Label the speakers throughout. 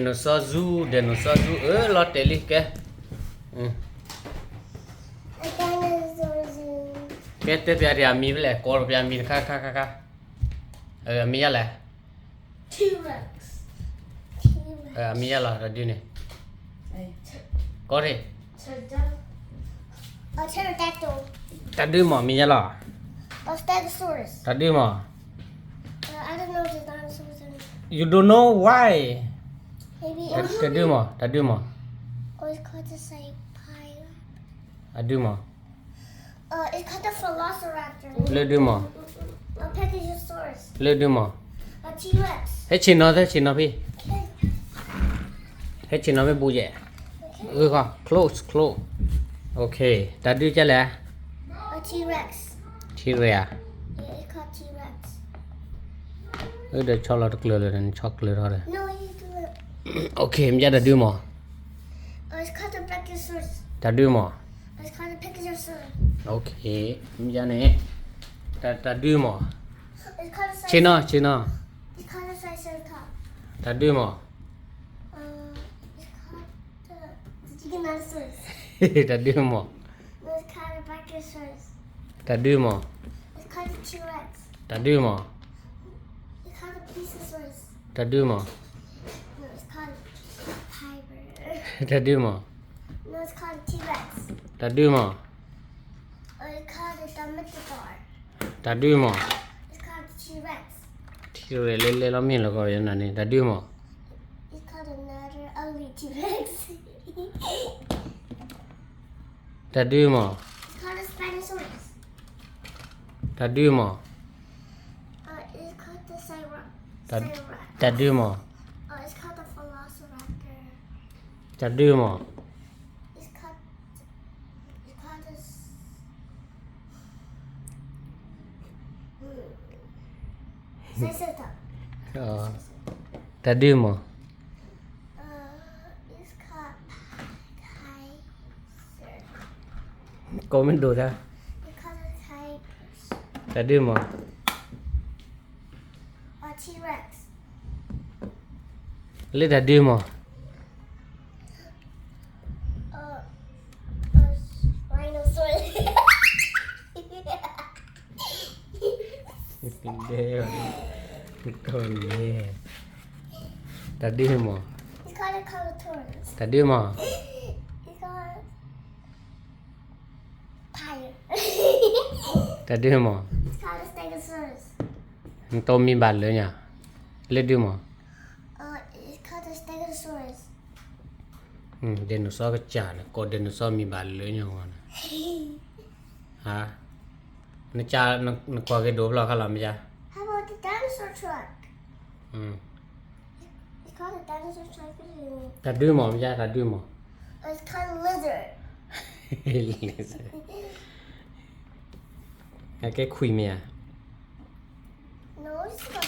Speaker 1: dinosaur zoo lo teli ke
Speaker 2: A dinosaur zoo.
Speaker 1: ke te piari ami bele kor piami ka ami ala
Speaker 2: T-Rex. T-Rex.
Speaker 1: ami ala radio ni kore
Speaker 2: A pterodactyl.
Speaker 1: tadi mo ami ala
Speaker 2: A stegosaurus.
Speaker 1: tadi mo
Speaker 2: I don't know the dinosaurs.
Speaker 1: you don't know why
Speaker 2: Maybe
Speaker 1: tadi mo
Speaker 2: or it's called the pirate.
Speaker 1: adi mo
Speaker 2: It's called the velociraptor.
Speaker 1: le mo
Speaker 2: A Pegasaurus.
Speaker 1: le mo
Speaker 2: A T-Rex.
Speaker 1: he chino phi he chino me buje ko close okay tadi chala
Speaker 2: A T-Rex.
Speaker 1: chiria
Speaker 2: Yeah, it's called T-Rex.
Speaker 1: the chocolate clear and chocolate hore
Speaker 2: No, you do it.
Speaker 1: okay em ja tadi mo
Speaker 2: It's called the Brachiosaurus.
Speaker 1: tadi mo
Speaker 2: It's called the Pegasaurus.
Speaker 1: okay em ja ne tadi mo
Speaker 2: It's called the
Speaker 1: chino
Speaker 2: It's called the Triceratops.
Speaker 1: tadi mo
Speaker 2: It's called the Giganotosaurus.
Speaker 1: tadi mo
Speaker 2: No, it's called the Brachiosaurus.
Speaker 1: tadi mo
Speaker 2: It's called the T-Rex.
Speaker 1: tadi mo
Speaker 2: It's called the Plesiosaurus.
Speaker 1: tadi mo
Speaker 2: No, it's called the Tiger.
Speaker 1: tadi mo
Speaker 2: No, it's called the T-Rex.
Speaker 1: tadi mo
Speaker 2: It's called the Dimetasaur.
Speaker 1: tadi mo
Speaker 2: It's called the T-Rex.
Speaker 1: chire le lo min lo ko yana ni tadi mo
Speaker 2: It's called another ugly T-Rex.
Speaker 1: tadi mo
Speaker 2: It's called a Spinosaurus.
Speaker 1: tadi mo
Speaker 2: It's called the
Speaker 1: Tad-
Speaker 2: Cyrax.
Speaker 1: tadi mo
Speaker 2: It's called the Velociraptor.
Speaker 1: tadi mo
Speaker 2: It's called this. Triceratops.
Speaker 1: tadi mo
Speaker 2: It's called Kaiser.
Speaker 1: comment do ra
Speaker 2: It's called a Tigers.
Speaker 1: tadi mo
Speaker 2: A T-Rex.
Speaker 1: le tadi mo
Speaker 2: A Rhinoceros.
Speaker 1: Gede kon ye tadi mo
Speaker 2: It's called a Carnotaurus.
Speaker 1: tadi mo
Speaker 2: It's called Tiger.
Speaker 1: tadi mo
Speaker 2: It's called a Stegosaurus.
Speaker 1: to mi bal le nya le di mo
Speaker 2: It's called a Stegosaurus.
Speaker 1: dinosaur ka cha ne ko dinosaur mi bal le nya wa ha ne cha ne ko ke do bla ka la mi ja
Speaker 2: How about the dinosaur truck?
Speaker 1: hmm
Speaker 2: It's called a dinosaur truck.
Speaker 1: tadi mo mi ja tadi mo
Speaker 2: It's called a lizard.
Speaker 1: cái khui mía
Speaker 2: No, it's called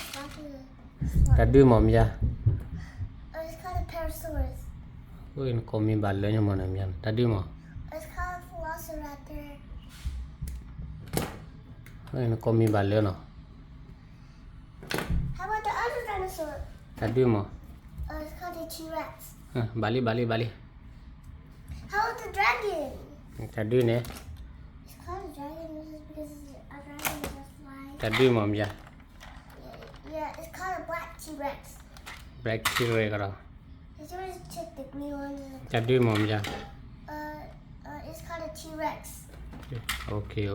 Speaker 2: Sloth.
Speaker 1: ta đưa mồm ra
Speaker 2: It's called a Parasaurus.
Speaker 1: ui nó có mi bà lớn nhưng mà làm nhầm ta đưa mồm
Speaker 2: It's called a Velociraptor.
Speaker 1: ui nó có mi bà lớn nào
Speaker 2: How about the other dinosaur?
Speaker 1: ta đưa mồm
Speaker 2: It's called a T-Rex.
Speaker 1: bali
Speaker 2: How about the dragon?
Speaker 1: ta đưa nè
Speaker 2: It's called a dragon. This is because a dragon just flies.
Speaker 1: ta đưa mồm ra
Speaker 2: Yeah, it's called a black T-Rex.
Speaker 1: black tigre cái đó
Speaker 2: Did you already check the green one?
Speaker 1: ta đưa mồm ra
Speaker 2: It's called a T-Rex.
Speaker 1: ok